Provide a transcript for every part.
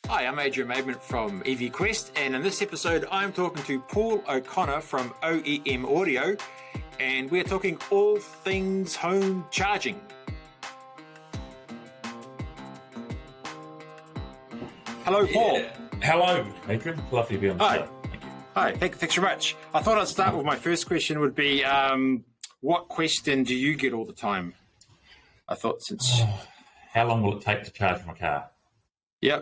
Hi, I'm Adrian from EV Quest, and in this episode I'm talking to Paul O'Connor from OEM Audio, and we're talking all things home charging. Hello, Paul. Yeah. Hello, Adrian. Lovely to be on the show. Thank you. Hi, thanks very much. I thought I'd start with my first question would be, what question do you get all the time? I thought since... How long will it take to charge my car? Yeah,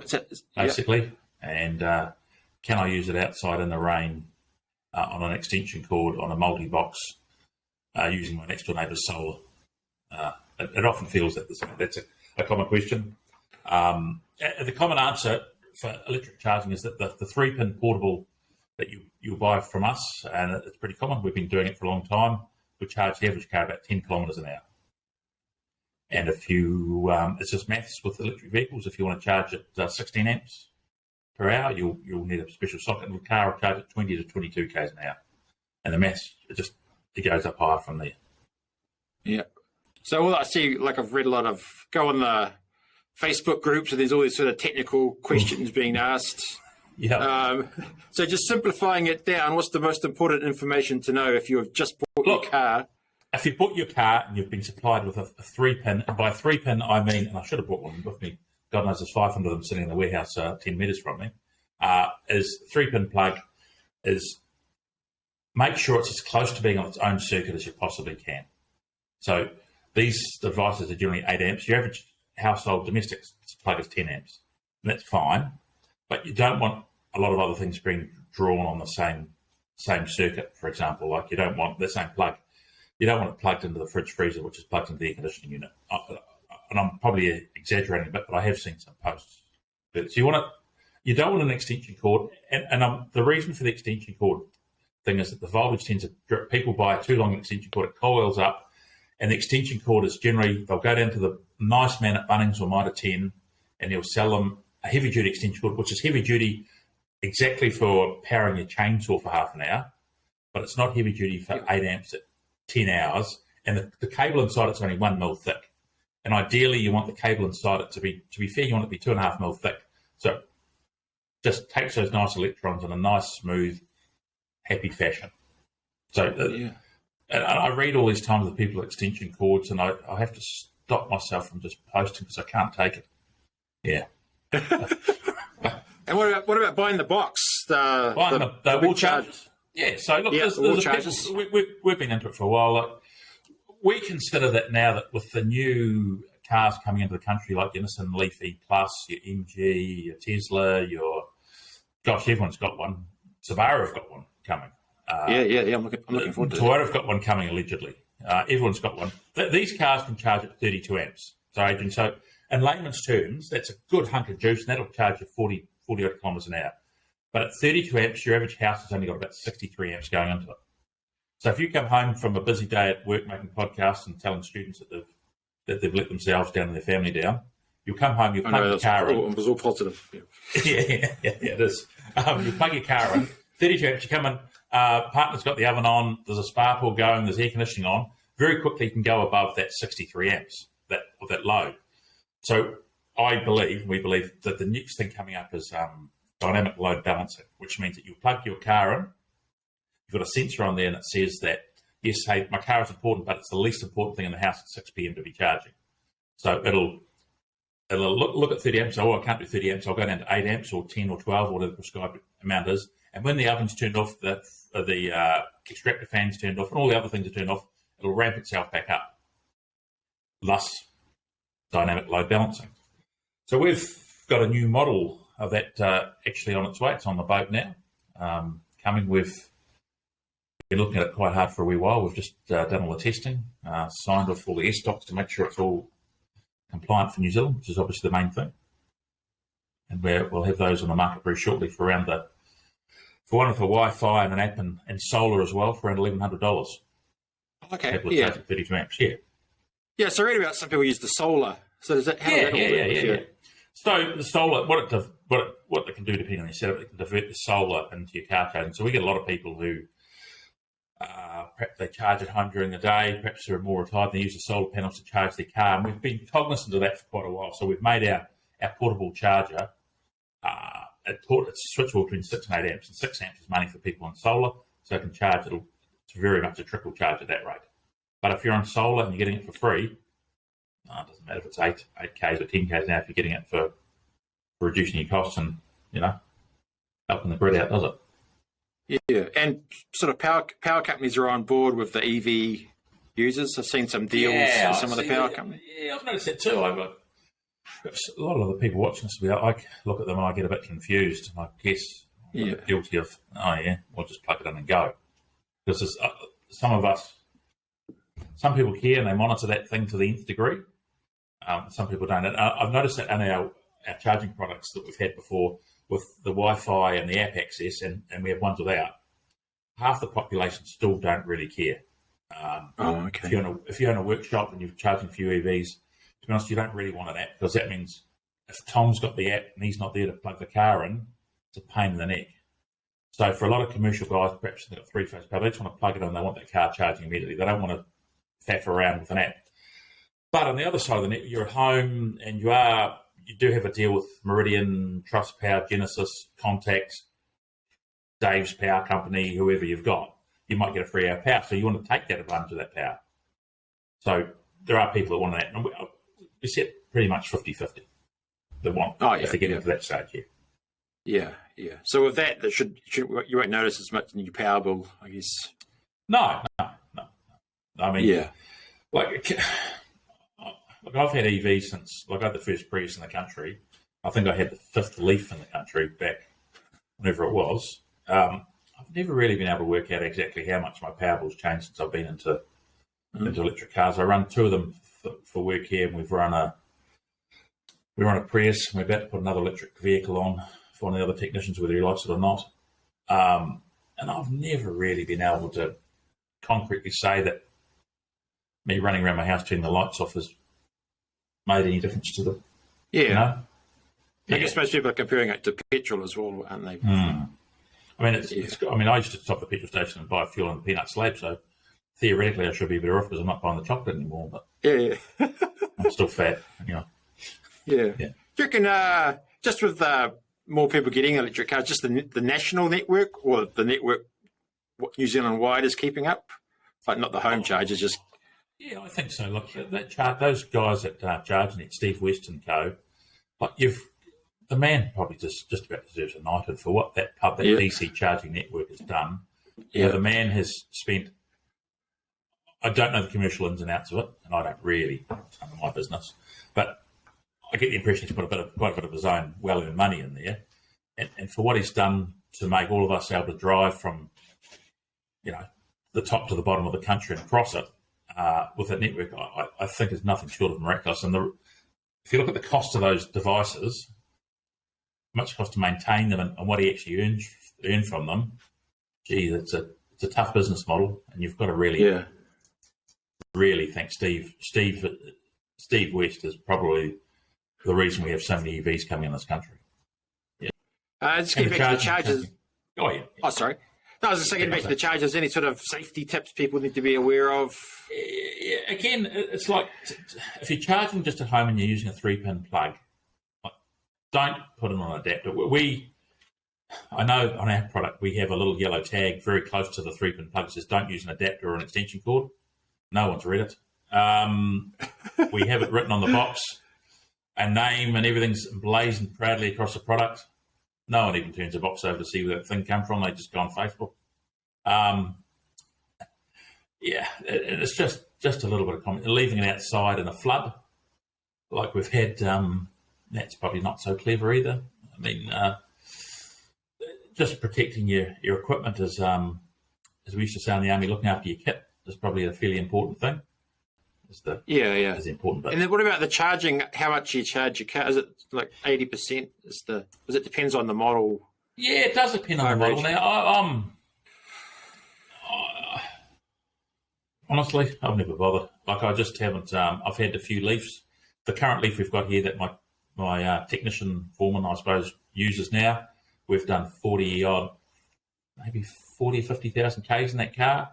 basically. And can I use it outside in the rain on an extension cord on a multi-box using my next door neighbour's solar? It often feels that that's a common question. The common answer for electric charging is that the 3-pin portable that you'll buy from us, and it's pretty common. We've been doing it for a long time. We charge the average car about 10 kilometres an hour. And if you, it's just maths with electric vehicles. If you want to charge at 16 amps per hour, you'll need a special socket. And the car will charge at 20 to 22 k's an hour. And the maths, it goes up higher from there. Yeah. So all I see, like I've read a lot of, go on the Facebook groups, and there's all these sort of technical questions being asked. Yeah. So just simplifying it down, what's the most important information to know if you've just bought your car? If you bought your car and you've been supplied with a 3-pin, and by 3-pin I mean, and I should have brought one with me, God knows there's 500 of them sitting in the warehouse 10 metres from me, is 3-pin plug is make sure it's as close to being on its own circuit as you possibly can. So these devices are generally 8 amps. Your average household domestic plug is 10 amps, and that's fine, but you don't want a lot of other things being drawn on the same circuit, for example. Like you don't want the same plug. You don't want it plugged into the fridge freezer, which is plugged into the air conditioning unit. And I'm probably exaggerating a bit, but I have seen some posts. So you don't want an extension cord. And the reason for the extension cord thing is that the voltage tends to drip. People buy too long an extension cord, it coils up, and the extension cord is generally, they'll go down to the nice man at Bunnings or Mitre 10, and he'll sell them a heavy duty extension cord, which is heavy duty exactly for powering your chainsaw for half an hour, but it's not heavy duty for 8 amps at 10 hours, and the cable inside it's only 1 mil thick. And ideally, you want the cable inside it to be fair, you want it to be 2.5 mil thick. So it just takes those nice electrons in a nice, smooth, happy fashion. So and I read all these times of people with extension cords, and I have to stop myself from just posting because I can't take it. Yeah. And what about buying the box? The wall chargers? Yeah, so look, we've been into it for a while. Like, we consider that now that with the new cars coming into the country, like your Nissan Leaf E Plus, your MG, your Tesla, everyone's got one. Subaru have got one coming. I'm looking forward to it. Toyota have got one coming allegedly. Everyone's got one. These cars can charge at 32 amps. So, Adrian, in layman's terms, that's a good hunk of juice, and that'll charge you 40 odd kilometres an hour. But at 32 amps, your average house has only got about 63 amps going into it. So if you come home from a busy day at work making podcasts and telling students that they've let themselves down and their family down, you'll come home, you'll plug your car in. It was all positive. Yeah, it is. You plug your car in, 32 amps, you come in, partner's got the oven on, there's a spark pool going, there's air conditioning on. Very quickly you can go above that 63 amps, that load. So we believe that the next thing coming up is dynamic load balancing, which means that you plug your car in, you've got a sensor on there and it says that, yes, hey, my car is important, but it's the least important thing in the house at 6 p.m. to be charging. So it'll look at 30 amps, I can't do 30 amps, I'll go down to 8 amps or 10 or 12 or whatever the prescribed amount is. And when the oven's turned off, the extractor fan's turned off, and all the other things are turned off, it'll ramp itself back up. Thus, dynamic load balancing. So we've got a new model of that actually on its way. It's on the boat now. Coming, we've been looking at it quite hard for a wee while. We've just done all the testing, signed off all the stocks to make sure it's all compliant for New Zealand, which is obviously the main thing. And we'll have those on the market very shortly for one with a Wi-Fi and an app and solar as well for around $1,100. Okay, 32 amps, Yeah, so I read about some people use the solar. So does that how does that all work? So the solar, what it can do depending on your setup, it can divert the solar into your car charging. So we get a lot of people who perhaps they charge at home during the day, perhaps they're more retired, they use the solar panels to charge their car. And we've been cognizant of that for quite a while. So we've made our portable charger it's switchable between 6 and 8 amps, and 6 amps is money for people on solar, so it can charge. It's very much a trickle charge at that rate. But if you're on solar and you're getting it for free, it doesn't matter if it's 8Ks or 10Ks now, if you're getting it for reducing your costs and, helping the grid out, does it? Yeah, and sort of power companies are on board with the EV users. I've seen some deals with some of the power companies. Yeah, I've noticed that too. A lot of the people watching this, I look at them and I get a bit confused. I guess I'm a bit guilty of, we'll just plug it in and go. Because some people care and they monitor that thing to the nth degree. Some people don't. And I've noticed that in our charging products that we've had before with the Wi-Fi and the app access, and we have ones without, half the population still don't really care. Okay. If you're in a workshop and you're charging a few EVs, to be honest, you don't really want an app, because that means if Tom's got the app and he's not there to plug the car in, it's a pain in the neck. So for a lot of commercial guys, perhaps they've got three-phase power, they just want to plug it in, they want that car charging immediately. They don't want to faff around with an app. But on the other side of the net, you're at home and you do have a deal with Meridian, Trust Power, Genesis, Contact, Dave's Power Company, whoever you've got. You might get a free hour power, so you want to take that advantage of that power. So there are people that want that. And we set pretty much 50-50 that want, if they get into that stage, Yeah. So with that, you won't notice as much in your power bill, I guess. No. I mean, I've had EVs since, I had the first Prius in the country. I think I had the fifth Leaf in the country back whenever it was. I've never really been able to work out exactly how much my power bill's changed since I've been into electric cars. I run two of them for work here, and we run a Prius, and we're about to put another electric vehicle on for one of the other technicians, whether he likes it or not. And I've never really been able to concretely say that me running around my house turning the lights off has made any difference to them. I guess most people are comparing it to petrol as well, aren't they? I mean, I used to stop at the petrol station and buy fuel on the peanut slab, so theoretically I should be better off because I'm not buying the chocolate anymore. But I'm still fat, Yeah. Do you reckon just with more people getting electric cars, just the national network or the network what New Zealand wide is keeping up, like not the home chargers, just Yeah, I think so. Look, those guys at ChargeNet, Steve West and Co. The man probably just about deserves a knighthood for what that DC charging network has done. Yeah, the man has spent. I don't know the commercial ins and outs of it, and I don't really. It's none of my business, but I get the impression he's put quite a bit of his own well-earned money in there, and for what he's done to make all of us able to drive from, the top to the bottom of the country and across it. With a network, I think is nothing short of miraculous. And if you look at the cost of those devices, how much it costs to maintain them and what he actually earn from them, it's a tough business model, and you've got to really thank Steve. Steve West is probably the reason we have so many EVs coming in this country. Just get back to the chargers. Oh, sorry. No, I was just saying, back to the chargers, any sort of safety tips people need to be aware of? Again, it's like if you're charging just at home and you're using a 3-pin plug, don't put it on an adapter. I know on our product we have a little yellow tag very close to the 3-pin plug that says don't use an adapter or an extension cord. No one's read it. We have it written on the box, a name and everything's emblazoned proudly across the product. No one even turns the box over to see where that thing come from. They just go on Facebook. It's just a little bit of comment. Leaving it outside in a flood, like we've had, that's probably not so clever either. I mean, just protecting your equipment is, as we used to say in the army, looking after your kit is probably a fairly important thing. Is the important bit. And then what about the charging? How much you charge your car? Is it like 80%? Because it depends on the model. Yeah, it does depend on the model. Now, honestly, I've never bothered. Like, I just haven't. I've had a few Leafs. The current Leaf we've got here that my technician foreman, I suppose, uses now. We've done 40 or 50,000 Ks in that car.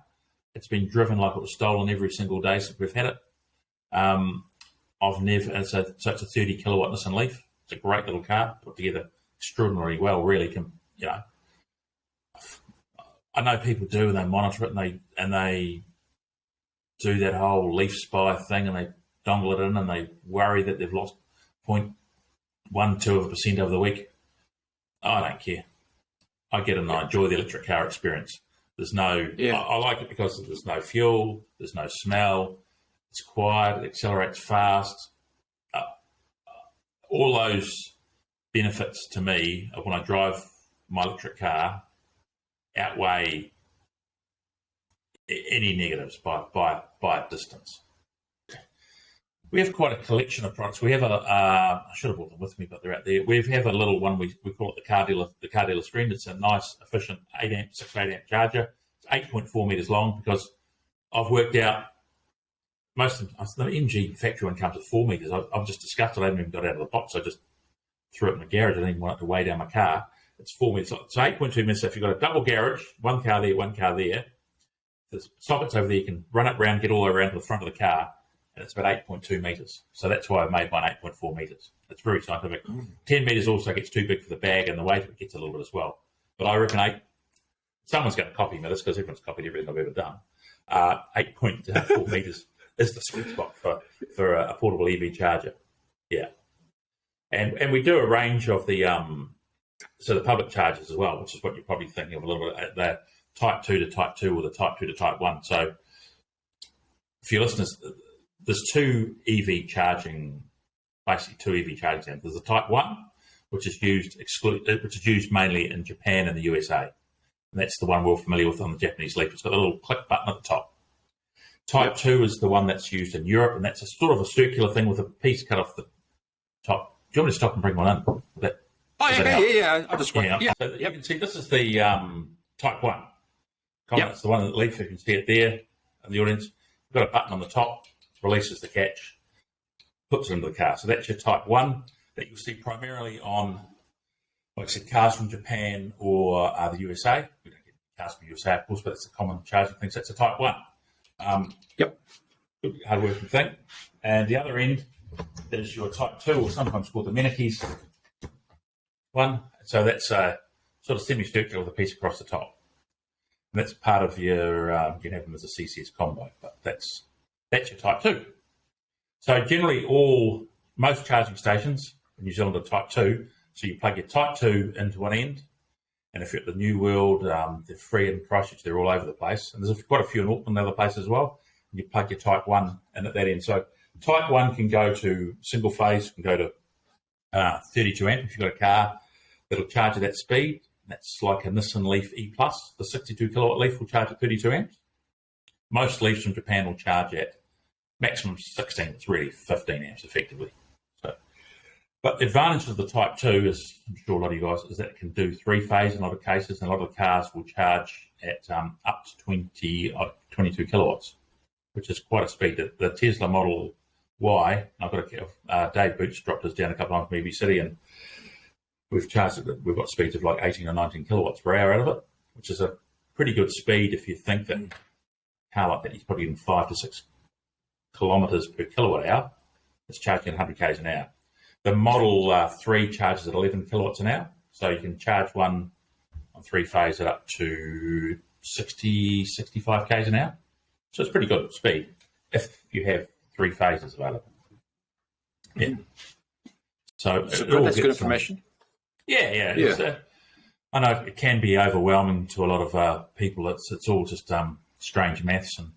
It's been driven like it was stolen every single day since we've had it. It's a 30 kilowatt Nissan Leaf. It's a great little car, put together extraordinarily well. Really, I know people do, and they monitor it, and they do that whole leaf spy thing, and they dongle it in, and they worry that they've lost 0.12% over the week. I don't care. I get it, and I enjoy the electric car experience. There's no, I like it because there's no fuel, there's no smell, it's quiet, it accelerates fast. All those benefits to me of when I drive my electric car outweigh any negatives by a distance. We have quite a collection of products. We have I should have brought them with me, but they're out there. We have a little one, we call it the car dealer screen. It's a nice, efficient 8 amp, 6 to 8 amp charger. It's 8.4 metres long because I've worked out most of the MG factory one comes at 4 metres. I've just discussed it. I haven't even got it out of the box. I just threw it in the garage. I didn't even want it to weigh down my car. It's 4 metres. So 8.2 metres. So if you've got a double garage, one car there, the sockets over there, you can run it round, get all the way around to the front of the car, and it's about 8.2 metres. So that's why I've made mine 8.4 metres. It's very scientific. 10 metres also gets too big for the bag, and the weight of it gets a little bit as well. But I reckon someone's going to copy me this because everyone's copied everything I've ever done. 8.4 metres is the sweet spot for a portable EV charger. Yeah. And we do a range of the public chargers as well, which is what you're probably thinking of a little bit, the Type 2 to Type 2 or the Type 2 to Type 1. So for your listeners, there's two EV charging standards. There's the Type 1, which is used mainly in Japan and the USA. And that's the one we're familiar with on the Japanese Leaf. It's got a little click button at the top. Type 2 is the one that's used in Europe, and that's a sort of a circular thing with a piece cut off the top. Do you want me to stop and bring one in? Yeah. I'll just wait. Yeah. So you can see this is the Type 1. It's the one that Leaf, you can see it there in the audience. We've got a button on the top, releases the catch, puts it into the car. So that's your Type 1 that you'll see primarily on, like I said, cars from Japan or the USA. We don't get cars from the USA, of course, but it's a common charging thing. So it's a Type 1. Good hard-working thing. And the other end is your Type 2, or sometimes called the Menikes one. So that's sort of semicircular with a piece across the top. And that's part of your, you can have them as a CCS combo, but that's your Type 2. So generally most charging stations in New Zealand are Type 2. So you plug your Type 2 into one end, and if you're at the New World, they're free in Christchurch, they're all over the place. And there's quite a few in Auckland and other places as well. And you plug your Type 1 in at that end. So Type 1 can go to single phase, can go to 32 amp if you've got a car that'll charge at that speed. That's like a Nissan Leaf E+. The 62 kilowatt Leaf will charge at 32 amps. Most Leafs from Japan will charge at maximum 16. It's really 15 amps effectively. But the advantage of the Type 2 is, I'm sure a lot of you guys, is that it can do three-phase in a lot of cases, and a lot of cars will charge at up to 22 kilowatts, which is quite a speed. The Tesla Model Y, I've got Dave Boots dropped us down a couple of times from EV City, and we've charged it. We've got speeds of like 18 or 19 kilowatts per hour out of it, which is a pretty good speed if you think that a car like that is probably even 5 to 6 kilometres per kilowatt hour. It's charging at 100 k's an hour. The Model 3 charges at 11 kilowatts an hour, so you can charge one on three-phase at up to 60, 65 k's an hour. So it's pretty good speed if you have three phases available. Yeah. So that's good information. Yeah. I know it can be overwhelming to a lot of people. It's all just strange maths and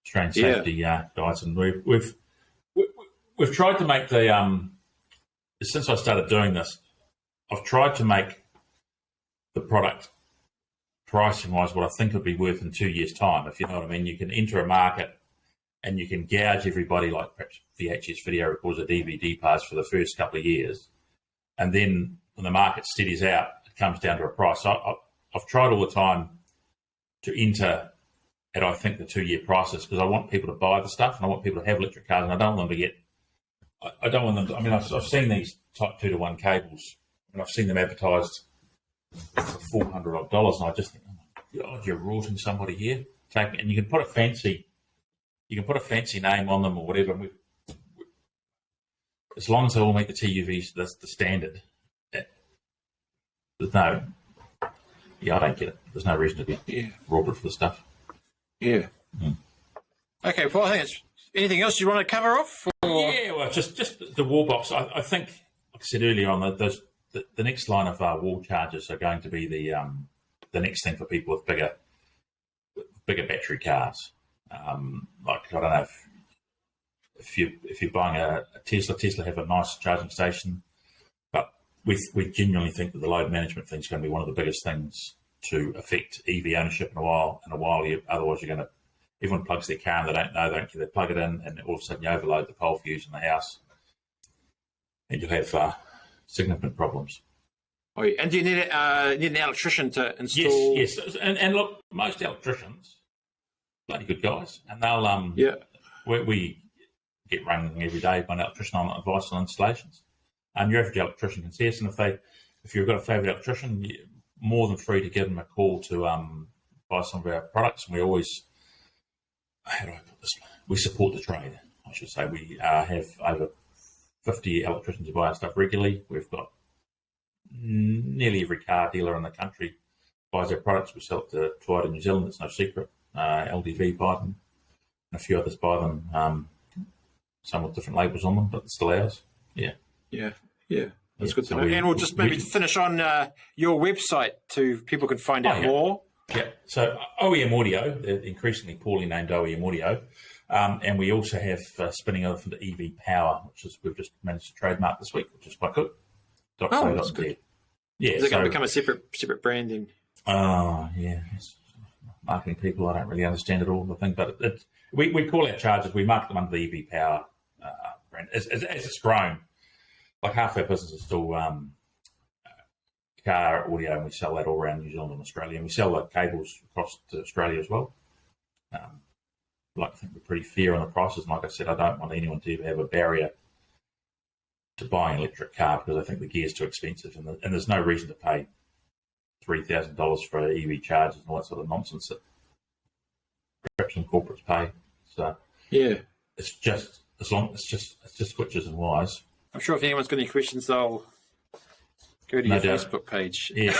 strange safety guides, and we've tried to make the since I started doing this, I've tried to make the product pricing-wise what I think it would be worth in 2 years' time, if you know what I mean. You can enter a market and you can gouge everybody like perhaps VHS video recorders or DVD players for the first couple of years. And then when the market steadies out, it comes down to a price. So I've tried all the time to enter at, I think, the 2-year prices, because I want people to buy the stuff and I want people to have electric cars, and I don't want them to get... I don't want them to, I mean, I've seen these Type 2 to 1 cables, and I've seen them advertised for $400 odd, and I just think, oh my God, you're rorting somebody here. And you can put a fancy name on them or whatever. And as long as they all meet the TUVs, that's the standard. there's no, I don't get it. There's no reason to be rewarded for the stuff. Yeah. Okay, Paul, I think it's anything else you want to cover off? Or? Yeah, well, just the wall box. I think, like I said earlier on, the next line of wall chargers are going to be the next thing for people with bigger battery cars. Like, I don't know if you're buying a Tesla have a nice charging station, but we genuinely think that the load management thing is going to be one of the biggest things to affect EV ownership in a while. Otherwise you're going to, everyone plugs their car and they don't know, they plug it in, and all of a sudden you overload the pole fuse in the house, and you'll have significant problems. Oh, and do you need an electrician to install? Yes. And look, most electricians, bloody good guys, and they'll we get rung every day by an electrician on advice on installations. Your average electrician can see us, and if you've got a favourite electrician, you're more than free to give them a call to buy some of our products. And we always, how do I put this? We support the trade, I should say. We have over 50 electricians who buy our stuff regularly. We've got nearly every car dealer in the country buys our products. We sell it to Toyota New Zealand, it's no secret. LDV buy them, and a few others buy them, some with different labels on them, but it's still ours. Yeah. That's good to know. And we'll just maybe finish on your website so people can find out more. Yeah, so OEM Audio, increasingly poorly named OEM Audio, and we also have spinning over into EV Power, which is we've just managed to trademark this week, which is quite good. That's good. Yeah, is it going to become a separate brand then? Oh, yeah. Marketing people, I don't really understand it all, I think, but we call our chargers, we market them under the EV Power brand. As it's grown, like half our business is still car audio, and we sell that all around New Zealand and Australia, and we sell the cables across to Australia as well. I think we're pretty fair on the prices, and like I said, I don't want anyone to have a barrier to buying an electric car because I think the gear's too expensive, and there's no reason to pay $3,000 for EV chargers and all that sort of nonsense that perhaps some corporates pay. So it's just switches and wires. I'm sure if anyone's got any questions, they'll go to your Facebook page. Yeah.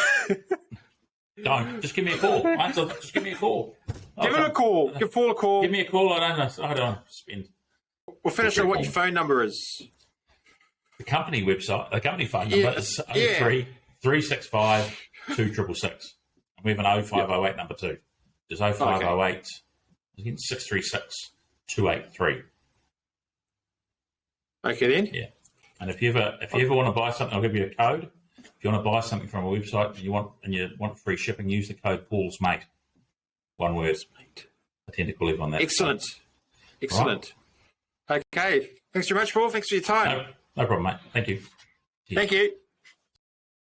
Don't just give me a call. Just give me a call. Give him a call. Give Paul a call. Give me a call. I don't spend. We'll finish on what your phone number is. The company website. The company phone number is 03-365 2666. We have an 0508 number too. There's 0508 636 283. Okay then. Yeah. And if you ever want to buy something, I'll give you a code. If you want to buy something from a website and you want free shipping, use the code Paul's Mate. One word. Mate. I tend to call everyone that. Excellent. Right. Okay. Thanks very much, Paul. Thanks for your time. No problem, mate. Thank you. Thank you.